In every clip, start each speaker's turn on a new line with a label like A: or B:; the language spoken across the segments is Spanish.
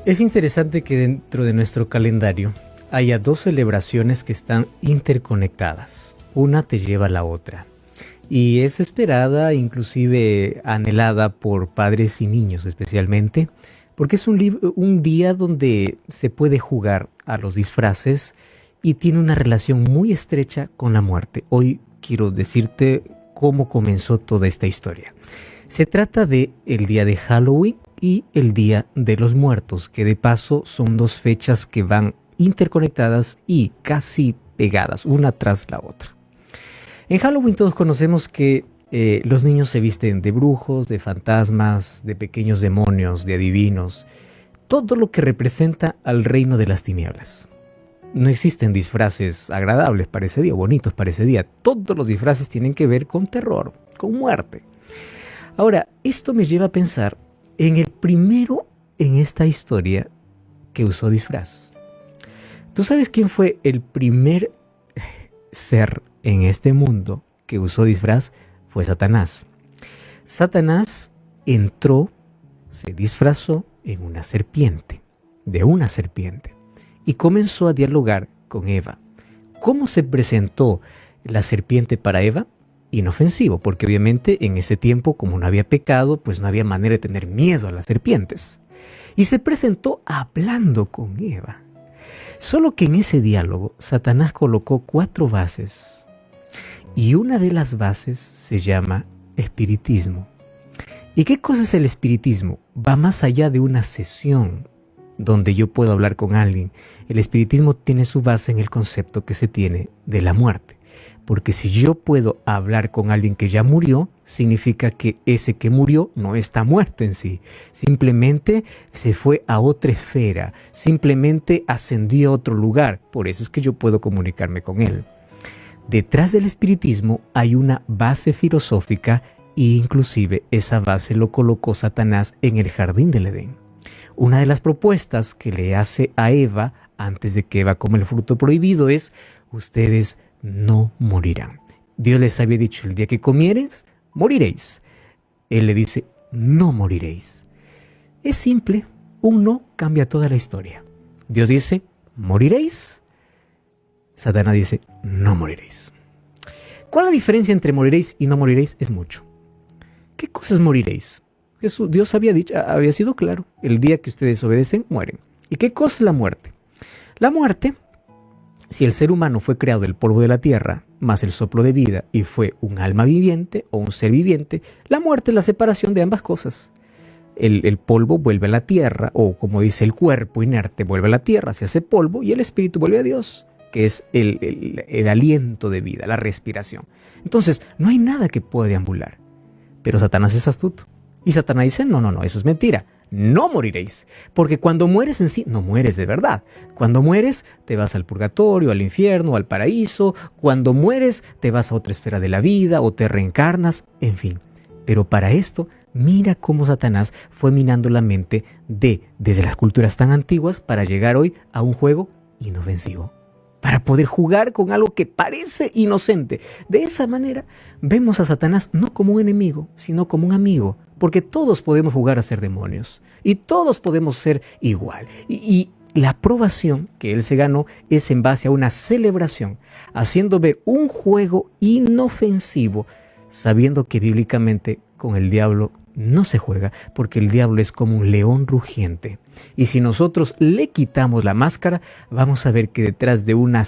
A: Es interesante que dentro de nuestro calendario haya dos celebraciones que están interconectadas. Una te lleva a la otra. Y es esperada, inclusive anhelada por padres y niños especialmente, porque es un día donde se puede jugar a los disfraces y tiene una relación muy estrecha con la muerte. Hoy quiero decirte cómo comenzó toda esta historia. Se trata de el día de Halloween y el Día de los Muertos, que de paso son dos fechas que van interconectadas y casi pegadas, una tras la otra. En Halloween todos conocemos que los niños se visten de brujos, de fantasmas, de pequeños demonios, de adivinos, todo lo que representa al reino de las tinieblas. No existen disfraces agradables para ese día, bonitos para ese día. Todos los disfraces tienen que ver con terror, con muerte. Ahora, esto me lleva a pensar en el primero en esta historia que usó disfraz. ¿Tú sabes quién fue el primer ser en este mundo que usó disfraz? Fue Satanás. Satanás entró, se disfrazó en una serpiente, de una serpiente, y comenzó a dialogar con Eva. ¿Cómo se presentó la serpiente para Eva? Inofensivo, porque obviamente en ese tiempo, como no había pecado, pues no había manera de tener miedo a las serpientes. Y se presentó hablando con Eva. Solo que en ese diálogo, Satanás colocó 4 bases. Y una de las bases se llama espiritismo. ¿Y qué cosa es el espiritismo? Va más allá de una sesión donde yo puedo hablar con alguien. El espiritismo tiene su base en el concepto que se tiene de la muerte. Porque si yo puedo hablar con alguien que ya murió, significa que ese que murió no está muerto en sí. Simplemente se fue a otra esfera, simplemente ascendió a otro lugar. Por eso es que yo puedo comunicarme con él. Detrás del espiritismo hay una base filosófica e inclusive esa base lo colocó Satanás en el jardín del Edén. Una de las propuestas que le hace a Eva antes de que Eva coma el fruto prohibido es: ustedes no morirán. Dios les había dicho: el día que comieres, moriréis. Él le dice: no moriréis. Es simple, un no cambia toda la historia. Dios dice: moriréis. Satanás dice: no moriréis. ¿Cuál es la diferencia entre moriréis y no moriréis? Es mucho. ¿Qué cosas moriréis? Dios había sido claro: el día que ustedes obedecen, mueren. ¿Y qué cosa es la muerte? La muerte, si el ser humano fue creado del polvo de la tierra, más el soplo de vida, y fue un alma viviente o un ser viviente, la muerte es la separación de ambas cosas. El polvo vuelve a la tierra, o como dice el cuerpo inerte, vuelve a la tierra, se hace polvo, y el espíritu vuelve a Dios, que es el aliento de vida, la respiración. Entonces, no hay nada que pueda deambular. Pero Satanás es astuto. Y Satanás dice: no, eso es mentira. No moriréis, porque cuando mueres en sí, no mueres de verdad. Cuando mueres, te vas al purgatorio, al infierno, al paraíso. Cuando mueres, te vas a otra esfera de la vida o te reencarnas, en fin. Pero para esto, mira cómo Satanás fue minando la mente desde las culturas tan antiguas para llegar hoy a un juego inofensivo, para poder jugar con algo que parece inocente. De esa manera, vemos a Satanás no como un enemigo, sino como un amigo. Porque todos podemos jugar a ser demonios. Y todos podemos ser igual. Y la aprobación que él se ganó es en base a una celebración, haciendo ver un juego inofensivo, sabiendo que bíblicamente con el diablo no se juega, porque el diablo es como un león rugiente. Y si nosotros le quitamos la máscara, vamos a ver que detrás de una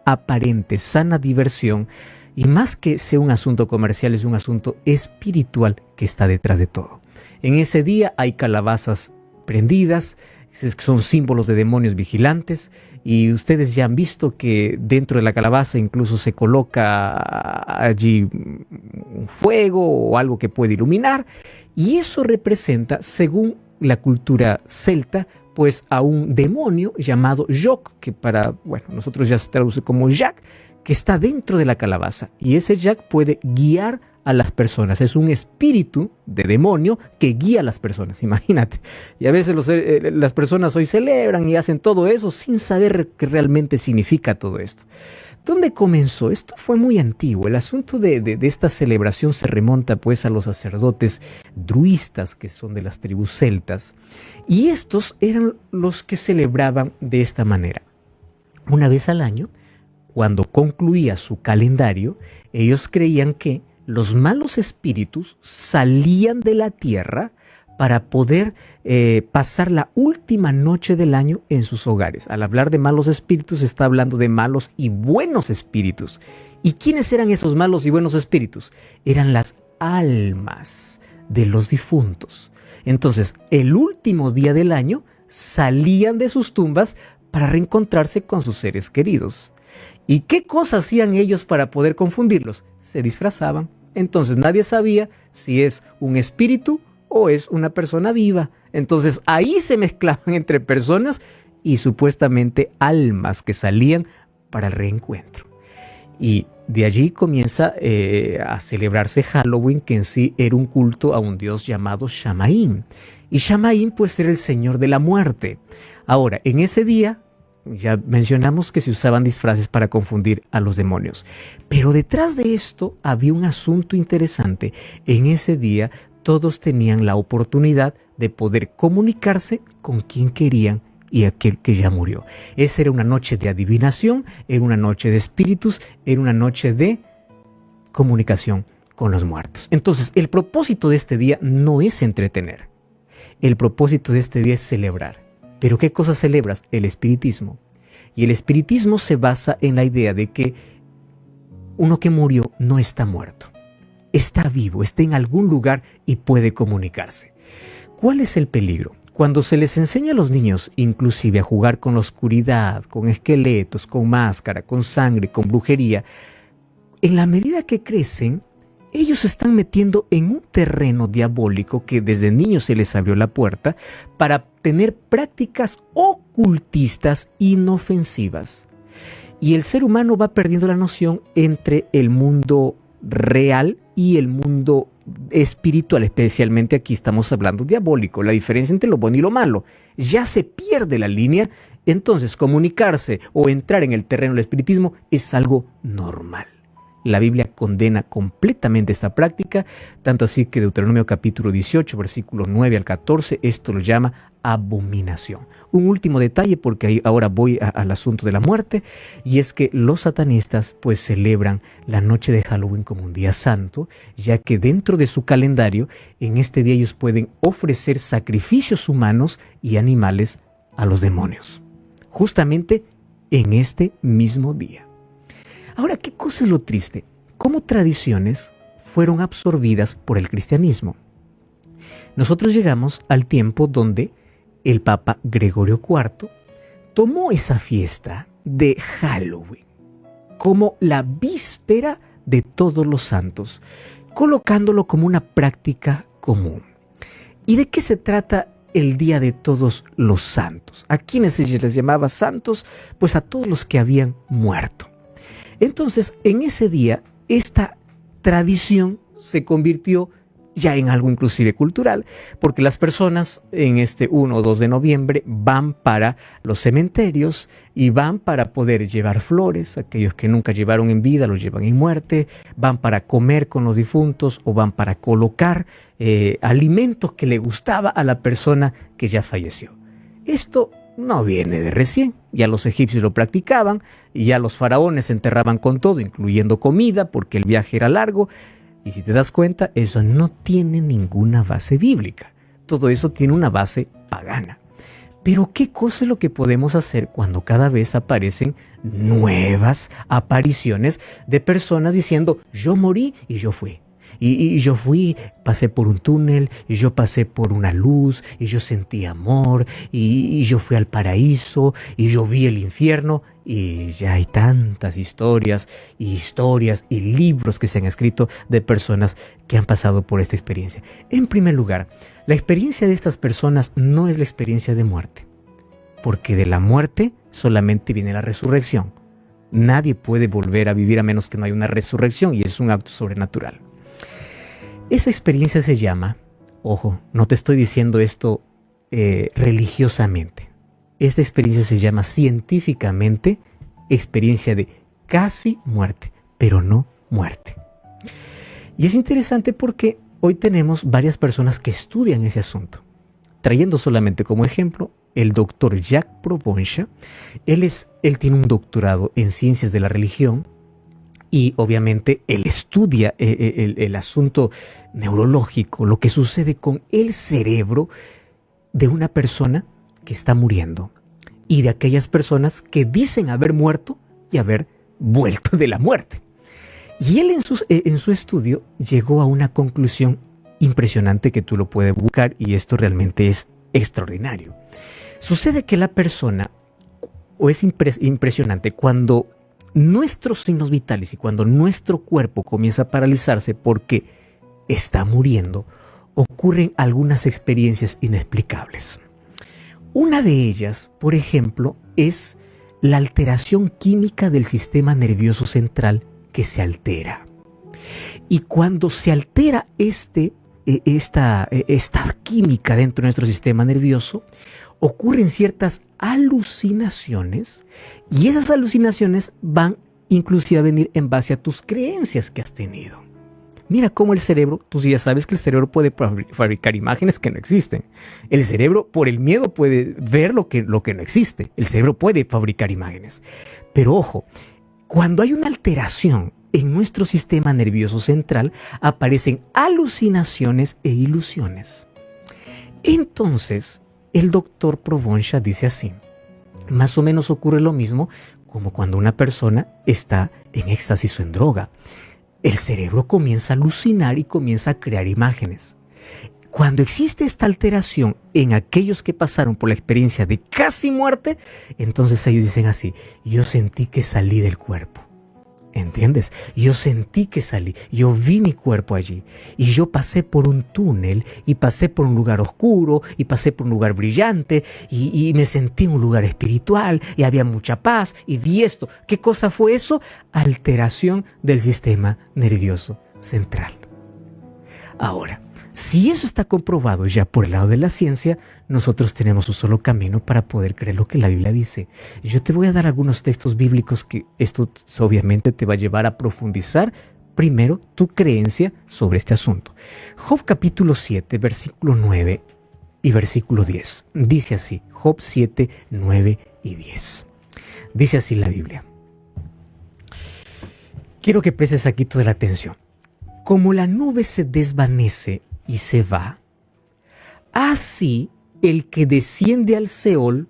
A: aparente sana diversión, y más que sea un asunto comercial, es un asunto espiritual que está detrás de todo. En ese día hay calabazas prendidas, son símbolos de demonios vigilantes, y ustedes ya han visto que dentro de la calabaza incluso se coloca allí un fuego o algo que puede iluminar, y eso representa, según la cultura celta, pues a un demonio llamado Joc, que nosotros ya se traduce como Jack, que está dentro de la calabaza, y ese Jack puede guiar a las personas. Es un espíritu de demonio que guía a las personas, imagínate. Y a veces las personas hoy celebran y hacen todo eso sin saber qué realmente significa todo esto. ¿Dónde comenzó? Esto fue muy antiguo. El asunto de esta celebración se remonta pues a los sacerdotes druistas, que son de las tribus celtas, y estos eran los que celebraban de esta manera. Una vez al año, cuando concluía su calendario, ellos creían que los malos espíritus salían de la tierra para poder pasar la última noche del año en sus hogares. Al hablar de malos espíritus, está hablando de malos y buenos espíritus. ¿Y quiénes eran esos malos y buenos espíritus? Eran las almas de los difuntos. Entonces, el último día del año salían de sus tumbas para reencontrarse con sus seres queridos. ¿Y qué cosas hacían ellos para poder confundirlos? Se disfrazaban. Entonces nadie sabía si es un espíritu o es una persona viva. Entonces ahí se mezclaban entre personas y supuestamente almas que salían para el reencuentro. Y de allí comienza a celebrarse Halloween, que en sí era un culto a un dios llamado Shamaín. Y Shamaín pues era el señor de la muerte. Ahora, en ese día ya mencionamos que se usaban disfraces para confundir a los demonios. Pero detrás de esto había un asunto interesante. En ese día todos tenían la oportunidad de poder comunicarse con quien querían y aquel que ya murió. Esa era una noche de adivinación, era una noche de espíritus, era una noche de comunicación con los muertos. Entonces, el propósito de este día no es entretener. El propósito de este día es celebrar. ¿Pero qué cosa celebras? El espiritismo. Y el espiritismo se basa en la idea de que uno que murió no está muerto. Está vivo, está en algún lugar y puede comunicarse. ¿Cuál es el peligro? Cuando se les enseña a los niños inclusive a jugar con la oscuridad, con esqueletos, con máscara, con sangre, con brujería, en la medida que crecen, ellos se están metiendo en un terreno diabólico que desde niños se les abrió la puerta para tener prácticas ocultistas inofensivas. Y el ser humano va perdiendo la noción entre el mundo real y el mundo espiritual, especialmente aquí estamos hablando diabólico, la diferencia entre lo bueno y lo malo. Ya se pierde la línea, entonces comunicarse o entrar en el terreno del espiritismo es algo normal. La Biblia condena completamente esta práctica, tanto así que Deuteronomio capítulo 18, versículos 9 al 14, esto lo llama abominación. Un último detalle, porque ahora voy al asunto de la muerte, y es que los satanistas pues celebran la noche de Halloween como un día santo, ya que dentro de su calendario, en este día ellos pueden ofrecer sacrificios humanos y animales a los demonios, justamente en este mismo día. Ahora, ¿qué cosa es lo triste? ¿Cómo tradiciones fueron absorbidas por el cristianismo? Nosotros llegamos al tiempo donde el Papa Gregorio IV tomó esa fiesta de Halloween como la víspera de Todos los Santos, colocándolo como una práctica común. ¿Y de qué se trata el Día de Todos los Santos? ¿A quiénes se les llamaba santos? Pues a todos los que habían muerto. Entonces, en ese día, esta tradición se convirtió ya en algo inclusive cultural, porque las personas en este 1 o 2 de noviembre van para los cementerios y van para poder llevar flores, aquellos que nunca llevaron en vida los llevan en muerte, van para comer con los difuntos o van para colocar alimentos que le gustaba a la persona que ya falleció. Esto no viene de recién, ya los egipcios lo practicaban y ya los faraones se enterraban con todo, incluyendo comida, porque el viaje era largo. Y si te das cuenta, eso no tiene ninguna base bíblica. Todo eso tiene una base pagana. Pero ¿qué cosa es lo que podemos hacer cuando cada vez aparecen nuevas apariciones de personas diciendo, yo morí y yo fui? Y yo fui, pasé por un túnel, y yo pasé por una luz, y yo sentí amor, y yo fui al paraíso, y yo vi el infierno, y ya hay tantas historias y libros que se han escrito de personas que han pasado por esta experiencia. En primer lugar, la experiencia de estas personas no es la experiencia de muerte, porque de la muerte solamente viene la resurrección. Nadie puede volver a vivir a menos que no haya una resurrección, y es un acto sobrenatural. Esa experiencia se llama, ojo, no te estoy diciendo esto religiosamente. Esta experiencia se llama científicamente experiencia de casi muerte, pero no muerte. Y es interesante porque hoy tenemos varias personas que estudian ese asunto. Trayendo solamente como ejemplo el doctor Jacques Provenza. Él tiene un doctorado en ciencias de la religión y obviamente él estudia el asunto neurológico, lo que sucede con el cerebro de una persona que está muriendo y de aquellas personas que dicen haber muerto y haber vuelto de la muerte. Y él en su estudio llegó a una conclusión impresionante que tú lo puedes buscar y esto realmente es extraordinario. Sucede que la persona, o es impresionante, cuando nuestros signos vitales y cuando nuestro cuerpo comienza a paralizarse porque está muriendo, ocurren algunas experiencias inexplicables. Una de ellas, por ejemplo, es la alteración química del sistema nervioso central que se altera. Y cuando se altera esta química dentro de nuestro sistema nervioso, ocurren ciertas alucinaciones y esas alucinaciones van inclusive a venir en base a tus creencias que has tenido. Mira cómo el cerebro, tú ya sabes que el cerebro puede fabricar imágenes que no existen. El cerebro por el miedo puede ver lo que no existe. El cerebro puede fabricar imágenes. Pero ojo, cuando hay una alteración en nuestro sistema nervioso central, aparecen alucinaciones e ilusiones. Entonces, el doctor Provenza dice así, más o menos ocurre lo mismo como cuando una persona está en éxtasis o en droga. El cerebro comienza a alucinar y comienza a crear imágenes. Cuando existe esta alteración en aquellos que pasaron por la experiencia de casi muerte, entonces ellos dicen así, yo sentí que salí del cuerpo. ¿Entiendes? Yo sentí que salí, yo vi mi cuerpo allí y yo pasé por un túnel y pasé por un lugar oscuro y pasé por un lugar brillante y me sentí en un lugar espiritual y había mucha paz y vi esto. ¿Qué cosa fue eso? Alteración del sistema nervioso central. Ahora, si eso está comprobado ya por el lado de la ciencia, nosotros tenemos un solo camino para poder creer lo que la Biblia dice. Yo te voy a dar algunos textos bíblicos que esto obviamente te va a llevar a profundizar primero tu creencia sobre este asunto. Job capítulo 7, versículo 9 y versículo 10. Dice así, Job 7, 9 y 10. Dice así la Biblia. Quiero que prestes aquí toda la atención. Como la nube se desvanece y se va, así el que desciende al Seol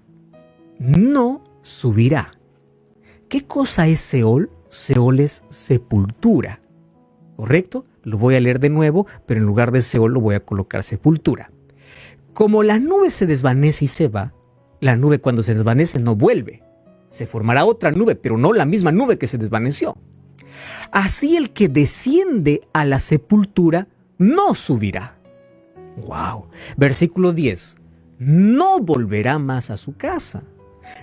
A: no subirá. ¿Qué cosa es Seol? Seol es sepultura, ¿correcto? Lo voy a leer de nuevo, pero en lugar de Seol lo voy a colocar sepultura. Como la nube se desvanece y se va, la nube cuando se desvanece no vuelve. Se formará otra nube, pero no la misma nube que se desvaneció. Así el que desciende a la sepultura no subirá. ¡Wow! Versículo 10. No volverá más a su casa,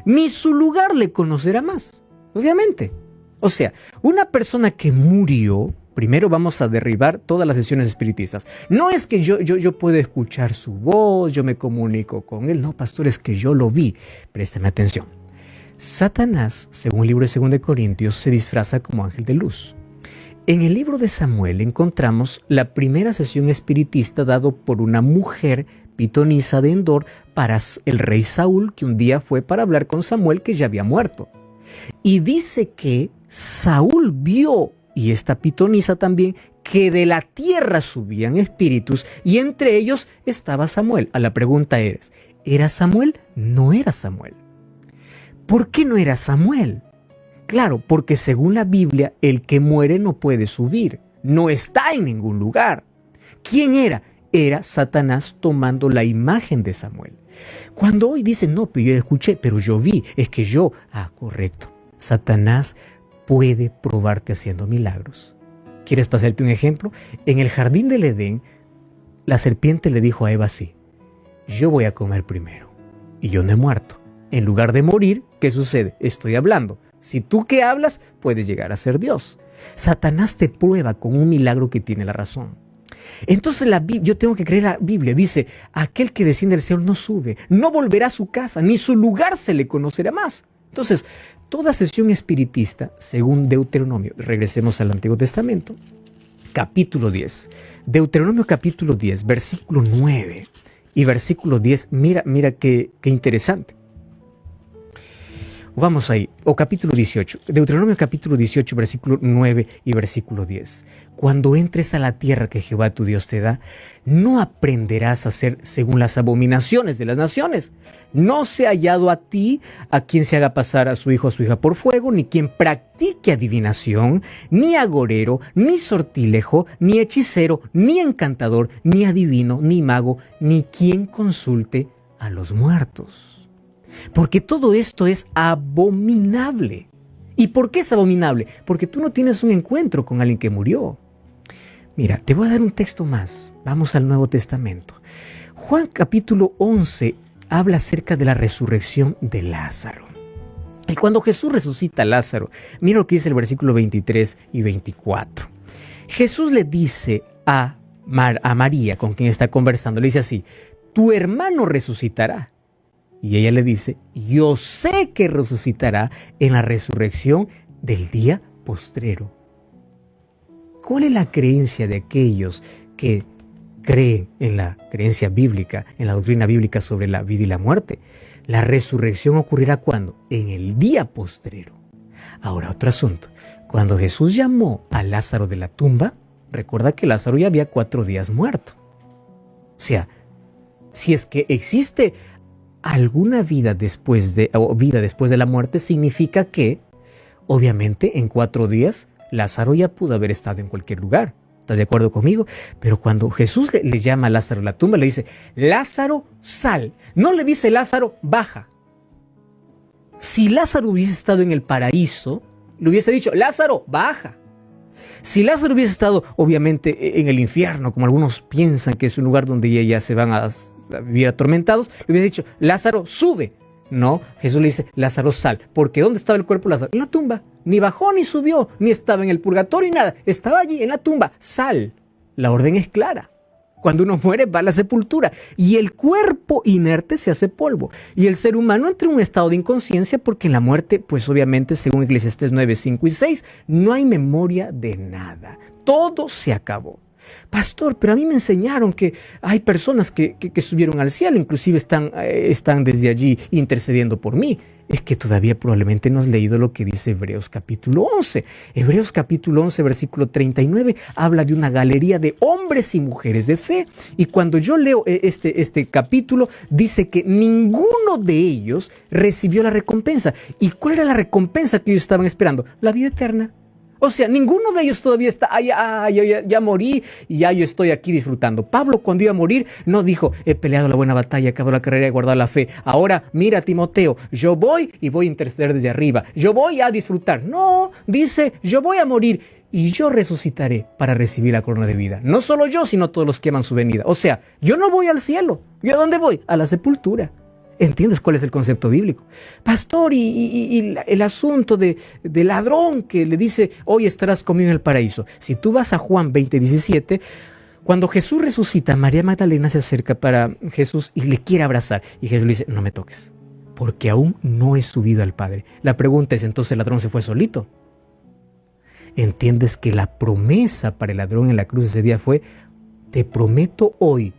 A: ni su lugar le conocerá más. Obviamente. O sea, una persona que murió, primero vamos a derribar todas las sesiones espiritistas. No es que yo puedo escuchar su voz, yo me comunico con él. No, pastor, es que yo lo vi. Préstame atención. Satanás, según el libro de 2 de Corintios, se disfraza como ángel de luz. En el libro de Samuel encontramos la primera sesión espiritista dado por una mujer pitonisa de Endor para el rey Saúl, que un día fue para hablar con Samuel que ya había muerto. Y dice que Saúl vio, y esta pitonisa también, que de la tierra subían espíritus y entre ellos estaba Samuel. A la pregunta es, ¿era Samuel? No era Samuel. ¿Por qué no era Samuel? Claro, porque según la Biblia, el que muere no puede subir, no está en ningún lugar. ¿Quién era? Era Satanás tomando la imagen de Samuel. Cuando hoy dicen, no, pero yo escuché, pero yo vi, es que yo, correcto. Satanás puede probarte haciendo milagros. ¿Quieres pasarte un ejemplo? En el jardín del Edén, la serpiente le dijo a Eva así, yo voy a comer primero y yo no he muerto. En lugar de morir, ¿qué sucede? Estoy hablando. Si tú que hablas, puedes llegar a ser Dios. Satanás te prueba con un milagro que tiene la razón. Entonces yo tengo que creer la Biblia. Dice, aquel que desciende del cielo no sube, no volverá a su casa, ni su lugar se le conocerá más. Entonces, toda sesión espiritista, según Deuteronomio, regresemos al Antiguo Testamento, capítulo 10, Deuteronomio capítulo 10, versículo 9 y versículo 10, mira qué interesante. Vamos ahí, o capítulo 18, Deuteronomio capítulo 18, versículo 9 y versículo 10. Cuando entres a la tierra que Jehová tu Dios te da, no aprenderás a hacer según las abominaciones de las naciones. No se ha hallado a ti a quien se haga pasar a su hijo o a su hija por fuego, ni quien practique adivinación, ni agorero, ni sortilejo, ni hechicero, ni encantador, ni adivino, ni mago, ni quien consulte a los muertos. Porque todo esto es abominable. ¿Y por qué es abominable? Porque tú no tienes un encuentro con alguien que murió. Mira, te voy a dar un texto más. Vamos al Nuevo Testamento. Juan capítulo 11 habla acerca de la resurrección de Lázaro. Y cuando Jesús resucita a Lázaro, mira lo que dice el versículo 23 y 24. Jesús le dice a María, con quien está conversando, le dice así, tu hermano resucitará. Y ella le dice, yo sé que resucitará en la resurrección del día postrero. ¿Cuál es la creencia de aquellos que creen en la creencia bíblica, en la doctrina bíblica sobre la vida y la muerte? La resurrección ocurrirá ¿cuándo? En el día postrero. Ahora, otro asunto. Cuando Jesús llamó a Lázaro de la tumba, recuerda que Lázaro ya había 4 días muerto. O sea, si es que existe alguna vida después de la muerte, significa que, obviamente, en 4 días, Lázaro ya pudo haber estado en cualquier lugar. ¿Estás de acuerdo conmigo? Pero cuando Jesús le llama a Lázaro a la tumba, le dice, Lázaro, sal. No le dice, Lázaro, baja. Si Lázaro hubiese estado en el paraíso, le hubiese dicho, Lázaro, baja. Si Lázaro hubiese estado, obviamente, en el infierno, como algunos piensan que es un lugar donde ya se van a vivir atormentados, le hubiese dicho, Lázaro, sube. No, Jesús le dice, Lázaro, sal. Porque ¿dónde estaba el cuerpo de Lázaro? En la tumba. Ni bajó ni subió, ni estaba en el purgatorio, ni nada. Estaba allí, en la tumba. Sal. La orden es clara. Cuando uno muere va a la sepultura y el cuerpo inerte se hace polvo. Y el ser humano entra en un estado de inconsciencia porque en la muerte, pues obviamente, según Eclesiastés 9, 5 y 6, no hay memoria de nada. Todo se acabó. Pastor, pero a mí me enseñaron que hay personas que subieron al cielo, inclusive están desde allí intercediendo por mí. Es que todavía probablemente no has leído lo que dice Hebreos capítulo 11. Hebreos capítulo 11, versículo 39, habla de una galería de hombres y mujeres de fe. Y cuando yo leo este capítulo, dice que ninguno de ellos recibió la recompensa. ¿Y cuál era la recompensa que ellos estaban esperando? La vida eterna. O sea, ninguno de ellos todavía está, ya morí y ya yo estoy aquí disfrutando. Pablo, cuando iba a morir, no dijo, he peleado la buena batalla, he acabado la carrera y he guardado la fe. Ahora, mira, Timoteo, yo voy y voy a interceder desde arriba. Yo voy a disfrutar. No, dice, yo voy a morir y yo resucitaré para recibir la corona de vida. No solo yo, sino todos los que aman su venida. O sea, yo no voy al cielo. ¿Yo a dónde voy? A la sepultura. ¿Entiendes cuál es el concepto bíblico? Pastor, y el asunto de ladrón que le dice, hoy estarás conmigo en el paraíso. Si tú vas a Juan 20:17, cuando Jesús resucita, María Magdalena se acerca para Jesús y le quiere abrazar. Y Jesús le dice, no me toques, porque aún no he subido al Padre. La pregunta es, ¿entonces el ladrón se fue solito? ¿Entiendes que la promesa para el ladrón en la cruz ese día fue, te prometo hoy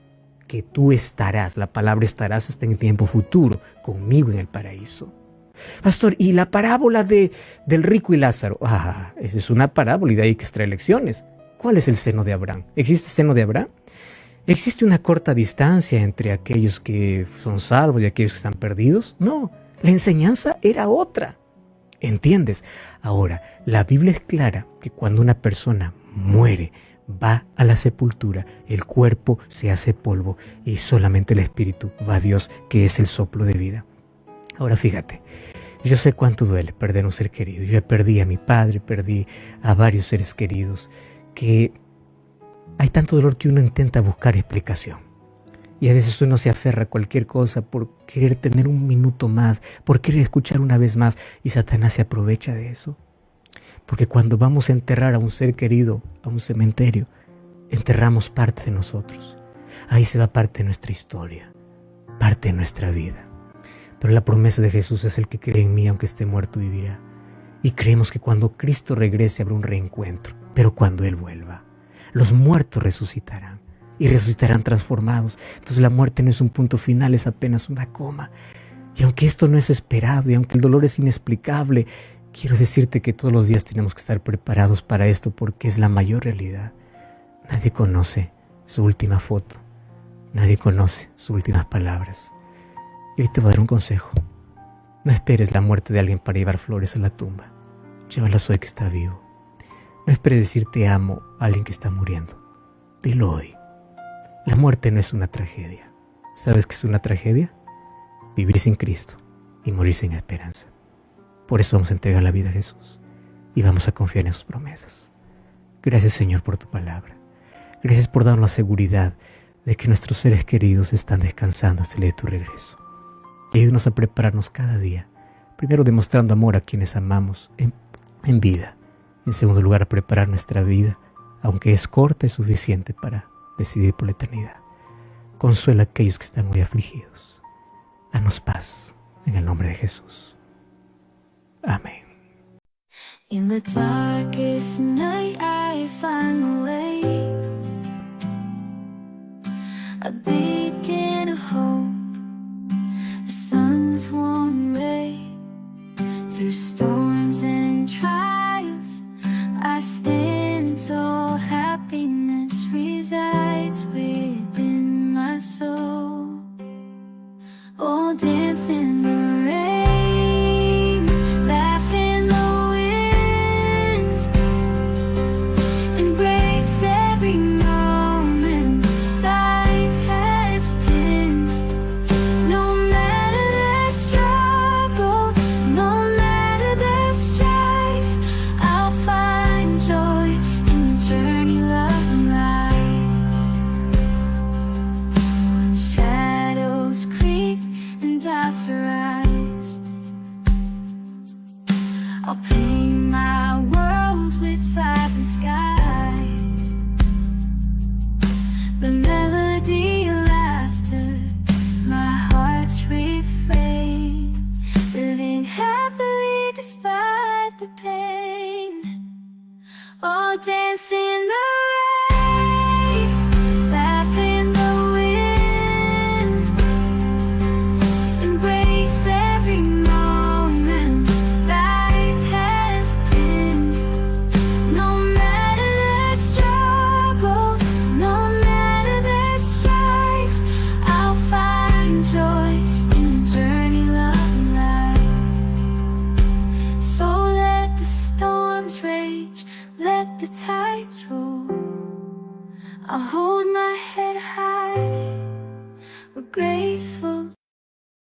A: que tú estarás, la palabra estarás está en tiempo futuro, conmigo en el paraíso? Pastor, ¿y la parábola del rico y Lázaro? Esa es una parábola y de ahí hay que extraer lecciones. ¿Cuál es el seno de Abraham? ¿Existe seno de Abraham? ¿Existe una corta distancia entre aquellos que son salvos y aquellos que están perdidos? No, la enseñanza era otra. ¿Entiendes? Ahora, la Biblia es clara que cuando una persona muere, va a la sepultura, el cuerpo se hace polvo y solamente el espíritu va a Dios, que es el soplo de vida. Ahora fíjate, yo sé cuánto duele perder un ser querido. Yo perdí a mi padre, perdí a varios seres queridos, que hay tanto dolor que uno intenta buscar explicación. Y a veces uno se aferra a cualquier cosa por querer tener un minuto más, por querer escuchar una vez más, y Satanás se aprovecha de eso. Porque cuando vamos a enterrar a un ser querido a un cementerio, enterramos parte de nosotros. Ahí se va parte de nuestra historia, parte de nuestra vida. Pero la promesa de Jesús es: el que cree en mí, aunque esté muerto, vivirá. Y creemos que cuando Cristo regrese habrá un reencuentro, pero cuando Él vuelva, los muertos resucitarán y resucitarán transformados. Entonces la muerte no es un punto final, es apenas una coma. Y aunque esto no es esperado y aunque el dolor es inexplicable, quiero decirte que todos los días tenemos que estar preparados para esto, porque es la mayor realidad. Nadie conoce su última foto, nadie conoce sus últimas palabras. Y hoy te voy a dar un consejo: no esperes la muerte de alguien para llevar flores a la tumba. Llévalas hoy que está vivo. No esperes decir te amo a alguien que está muriendo. Dilo hoy. La muerte no es una tragedia. ¿Sabes qué es una tragedia? Vivir sin Cristo y morir sin esperanza. Por eso vamos a entregar la vida a Jesús y vamos a confiar en sus promesas. Gracias, Señor, por tu palabra. Gracias por darnos la seguridad de que nuestros seres queridos están descansando hasta el día de tu regreso. Y ayúdanos a prepararnos cada día, primero demostrando amor a quienes amamos en vida. En segundo lugar, a preparar nuestra vida, aunque es corta y suficiente para decidir por la eternidad. Consuela a aquellos que están muy afligidos. Danos paz en el nombre de Jesús. Amén.
B: In the darkest night I find my way, a beacon of hope, a sun's warm ray. Through storms and trials I stand tall, happiness resides within my soul. Oh, dance in the rain, laugh in the wind, embrace every moment life has been. No matter the struggle, no matter the strife, I'll find joy in the journey, love and life. When shadows creep and doubts arise, I'll paint my world with vibrant skies. The melody of laughter, my heart's refrain, living happily despite the pain. Oh, dancing